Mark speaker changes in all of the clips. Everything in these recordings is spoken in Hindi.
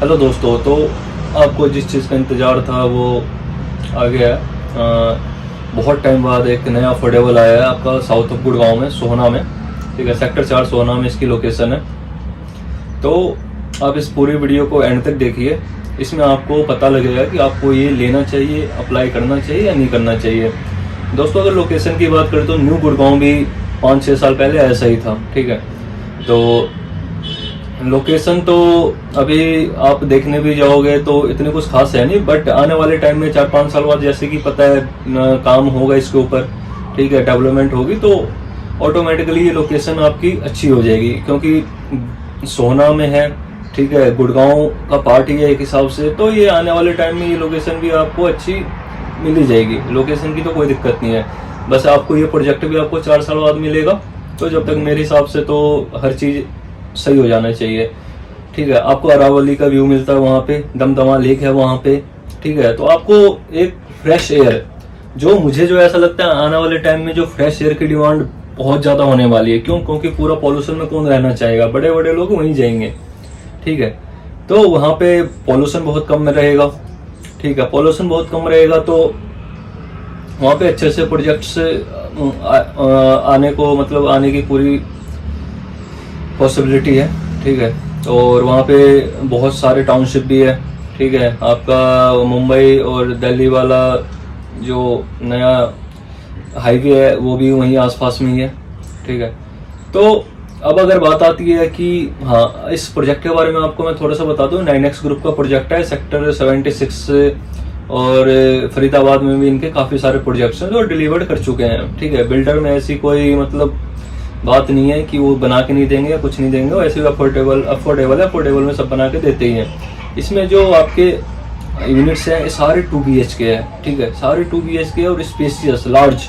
Speaker 1: हेलो दोस्तों, तो आपको जिस चीज़ का इंतज़ार था वो आ गया है। बहुत टाइम बाद एक नया अफोर्डेबल आया है आपका साउथ ऑफ गुड़गांव में, सोहना में। ठीक है, सेक्टर 4 सोहना में इसकी लोकेशन है। तो आप इस पूरी वीडियो को एंड तक देखिए। इसमें आपको पता लगेगा कि आपको ये लेना चाहिए, अप्लाई करना चाहिए या नहीं करना चाहिए। दोस्तों, अगर लोकेशन की बात करें तो न्यू गुड़गांव भी 5-6 साल पहले ऐसा ही था। ठीक है, तो लोकेशन तो अभी आप देखने भी जाओगे तो इतने कुछ खास है नहीं, बट आने वाले टाइम में 4-5 साल बाद जैसे कि पता है काम होगा इसके ऊपर, ठीक है, डेवलपमेंट होगी, तो ऑटोमेटिकली ये लोकेशन आपकी अच्छी हो जाएगी, क्योंकि सोहना में है। ठीक है, गुड़गांव का पार्ट ही है एक हिसाब से, तो ये आने वाले टाइम में ये लोकेशन भी आपको अच्छी मिल ही जाएगी। लोकेशन की तो कोई दिक्कत नहीं है, बस आपको ये प्रोजेक्ट भी आपको 4 साल बाद मिलेगा। तो जब तक मेरे हिसाब से तो हर चीज़ सही हो जाना चाहिए। ठीक है, आपको अरावली का व्यू मिलता है वहाँ पे, दमदमा लेक है वहाँ पे। ठीक है, तो आपको एक फ्रेश एयर, जो ऐसा लगता है आने वाले टाइम में जो फ्रेश एयर की डिमांड बहुत ज़्यादा होने वाली है। क्यों? क्योंकि पूरा पॉल्यूशन में कौन रहना चाहेगा, बड़े बड़े लोग वहीं जाएंगे। ठीक है, तो वहाँ पे पॉल्यूशन बहुत कम में रहेगा। ठीक है, पॉल्यूशन बहुत कम रहेगा तो वहाँ पे अच्छे से प्रोजेक्ट्स आने की पूरी पॉसिबिलिटी है। ठीक है, और वहाँ पे बहुत सारे टाउनशिप भी है। ठीक है, आपका मुंबई और दिल्ली वाला जो नया हाईवे है वो भी वहीं आसपास में ही है। ठीक है, तो अब अगर बात आती है कि हाँ, इस प्रोजेक्ट के बारे में आपको मैं थोड़ा सा बता दूं। 9X ग्रुप का प्रोजेक्ट है, सेक्टर 76 और फरीदाबाद में भी इनके काफ़ी सारे प्रोजेक्ट्स हैं जो डिलीवर्ड कर चुके हैं। ठीक है, बिल्डर में ऐसी कोई बात नहीं है कि वो बना के नहीं देंगे या कुछ नहीं देंगे, वैसे भी अफोर्डेबल में सब बना के देते ही हैं। इसमें जो आपके यूनिट्स हैं ये सारे 2 BHK है। ठीक है, सारे 2 BHK और स्पेसियस लार्ज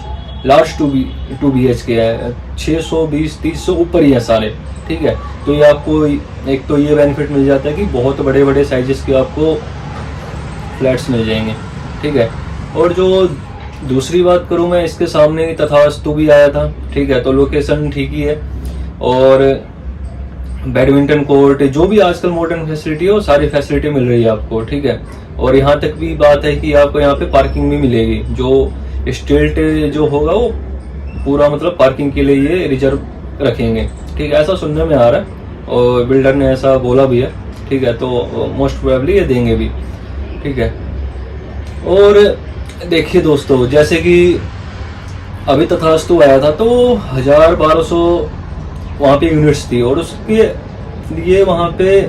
Speaker 1: 2 BHK है। 620-30 से ऊपर ही है सारे। ठीक है, तो ये आपको एक तो ये बेनिफिट मिल जाता है कि बहुत बड़े बड़े साइजेस के आपको फ्लैट्स मिल जाएंगे। ठीक है, और जो दूसरी बात करूं मैं, इसके सामने तथास्तु भी आया था। ठीक है, तो लोकेशन ठीक ही है, और बैडमिंटन कोर्ट, जो भी आजकल मॉडर्न फैसिलिटी है वो सारी फैसिलिटी मिल रही है आपको। ठीक है, और यहाँ तक भी बात है कि आपको यहाँ पे पार्किंग भी मिलेगी। जो स्टेट जो होगा वो पूरा पार्किंग के लिए ये रिजर्व रखेंगे। ठीक है, ऐसा सुनने में आ रहा है और बिल्डर ने ऐसा बोला भी है। ठीक है, तो मोस्ट प्रोबेबली ये देंगे भी। ठीक है, और देखिए दोस्तों, जैसे कि अभी तथास्तु आया था तो 1000-1200 वहाँ पे यूनिट्स थी, और उसके लिए वहाँ पे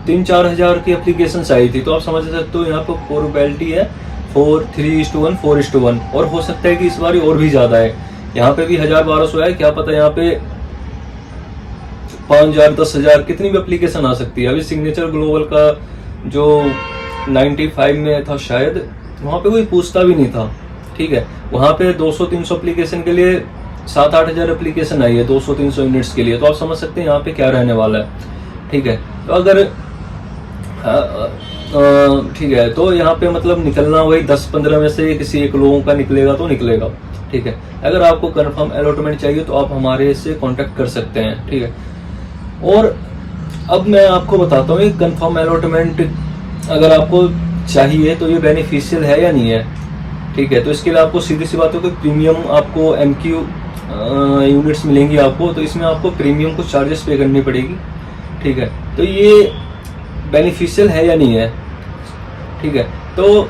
Speaker 1: 3-4 हज़ार की एप्लीकेशंस आई थी। तो आप समझ सकते हो यहाँ पे प्रोबेबिलिटी है 3:1, 4:1, और हो सकता है कि इस बार और भी ज़्यादा है। यहाँ पे भी 1000-1200 है, क्या पता यहाँ पे 5000, 10,000 कितनी भी एप्लीकेशन आ सकती है। अभी सिग्नेचर ग्लोबल का जो 95 में था शायद, वहाँ पे कोई पूछता भी नहीं था। ठीक है, वहाँ पे 200-300 एप्लीकेशन के लिए 7-8 हज़ार एप्लीकेशन आई है 200-300 यूनिट्स के लिए। तो आप समझ सकते हैं यहाँ पे क्या रहने वाला है। ठीक है, तो अगर ठीक है, तो यहाँ पे निकलना वही 10-15 में से किसी एक लोगों का निकलेगा तो निकलेगा। ठीक है, अगर आपको कंफर्म अलॉटमेंट चाहिए तो आप हमारे से कांटेक्ट कर सकते हैं। ठीक है, और अब मैं आपको बताता हूँ कंफर्म अलॉटमेंट अगर आपको चाहिए तो ये बेनिफिशियल है या नहीं है। ठीक है, तो इसके लिए आपको सीधी सी बात है कि प्रीमियम आपको MQ यूनिट्स मिलेंगी आपको, तो इसमें आपको प्रीमियम कुछ चार्जेस पे करनी पड़ेगी। ठीक है, तो ये बेनिफिशियल है या नहीं है। ठीक है, तो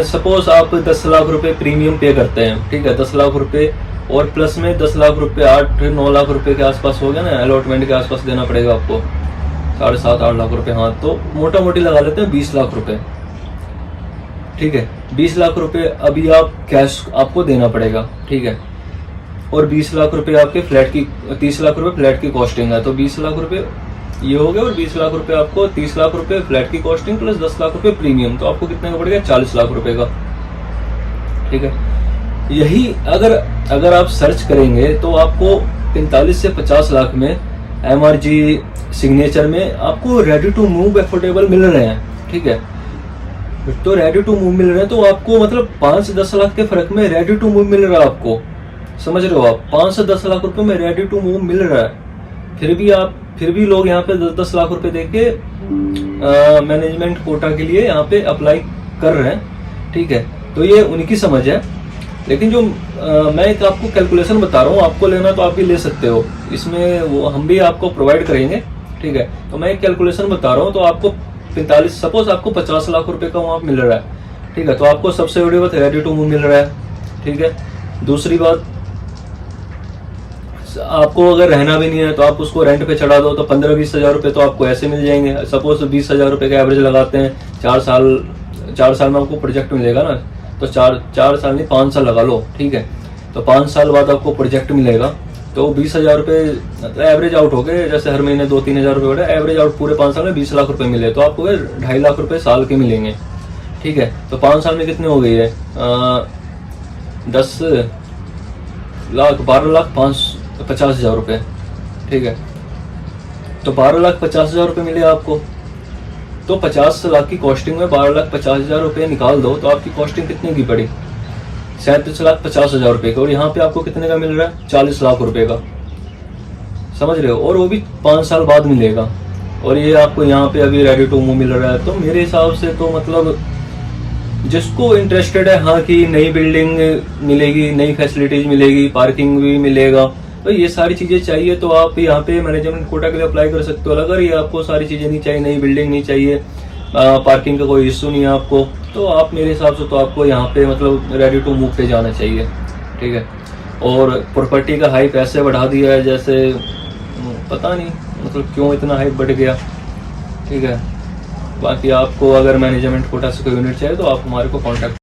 Speaker 1: सपोज आप 10 लाख रुपए प्रीमियम पे करते हैं। ठीक है, 10 लाख रुपए और प्लस में 10 लाख रुपए 8-9 लाख रुपए के आसपास हो गया ना, अलॉटमेंट के आसपास देना पड़ेगा आपको 7.5-8 लाख रुपए। हाँ, तो मोटा मोटी लगा लेते हैं 20 लाख रुपए। ठीक है, 20 लाख रुपए अभी आप कैश आपको देना पड़ेगा। ठीक है, और 20 लाख रुपए आपके फ्लैट की, 30 लाख रुपए फ्लैट की कॉस्टिंग है, तो 20 लाख रुपए ये हो गए, और 20 लाख रुपए आपको 30 लाख रुपए फ्लैट की कॉस्टिंग प्लस 10 लाख रुपए प्रीमियम, तो आपको कितने का पड़ेगा? 40 लाख रुपए का। ठीक है, यही अगर आप सर्च करेंगे तो आपको 45 से 50 लाख में MRG सिग्नेचर में आपको रेडी टू मूव एफोर्डेबल मिल रहे हैं। ठीक है, तो रेडी टू मूव मिल रहे हैं, तो आपको 5 से 10 लाख के फर्क में रेडी टू मूव मिल रहा है आपको। समझ रहे हो आप? 5 से 10 लाख रुपए में रेडी टू मूव मिल रहा है, फिर भी आप फिर भी लोग यहाँ पे 10-10 लाख रुपए दे के मैनेजमेंट कोटा के लिए यहाँ पे अप्लाई कर रहे हैं, ठीक है। तो ये उनकी समझ है, लेकिन जो मैं एक आपको कैलकुलेशन बता रहा हूँ, आपको लेना तो आप भी ले सकते हो, इसमें वो हम भी आपको प्रोवाइड करेंगे, ठीक है। तो मैं एक कैलकुलेशन बता रहा हूँ, तो आपको 45, सपोज आपको 50 लाख रुपए का वहाँ मिल रहा है, ठीक है, तो आपको सबसे बड़ी बात रेडी टू मूव मिल रहा है, ठीक है। दूसरी बात, आपको अगर रहना भी नहीं है तो आप उसको रेंट पे चढ़ा दो, तो 15-20 हजार रुपये तो आपको ऐसे मिल जाएंगे। सपोज 20 हजार रुपये का एवरेज लगाते हैं, 4 साल में आपको प्रोजेक्ट मिलेगा ना, तो 4 साल नहीं 5 साल लगा लो, ठीक है। तो 5 साल बाद आपको प्रोजेक्ट मिलेगा, तो 20 हजार रुपये एवरेज आउट हो गए, जैसे हर महीने 2-3 हजार रुपये हो रहा है, एवरेज आउट पूरे 5 साल में 20 लाख रुपये मिले, तो आपको 2.5 लाख रुपये साल के मिलेंगे, ठीक है। तो 5 साल में कितने हो गई है, 10 लाख, 12,50,000 रुपये, ठीक है। तो 12,50,000 रुपये मिले आपको, तो 50 लाख की कॉस्टिंग में 12,50,000 रुपये निकाल दो, तो आपकी कॉस्टिंग कितने की पड़ी, 37,50,000 रुपये का। और यहाँ पे आपको कितने का मिल रहा है, 40 लाख रुपये का, समझ रहे हो, और वो भी 5 साल बाद मिलेगा। और ये आपको यहाँ पे अभी रेडी टू मूव मिल रहा है। तो मेरे हिसाब से तो मतलब जिसको इंटरेस्टेड है, हाँ कि नई बिल्डिंग मिलेगी, नई फैसिलिटीज मिलेगी, पार्किंग भी मिलेगा, तो ये सारी चीजें चाहिए, तो आप यहाँ पे मैनेजमेंट कोटा के लिए अप्लाई कर सकते हो। अगर ये आपको सारी चीजें नहीं चाहिए, नई बिल्डिंग नहीं चाहिए, पार्किंग का कोई इश्यू नहीं है आपको, तो आप मेरे हिसाब से तो आपको यहाँ पे मतलब रेडी टू मूव पे जाना चाहिए, ठीक है। और प्रॉपर्टी का हाइप ऐसे बढ़ा दिया है, जैसे पता नहीं मतलब क्यों इतना हाइप बढ़ गया, ठीक है। बाकी आपको अगर मैनेजमेंट कोटा से कोई यूनिट चाहिए तो आप हमारे को कॉन्टैक्ट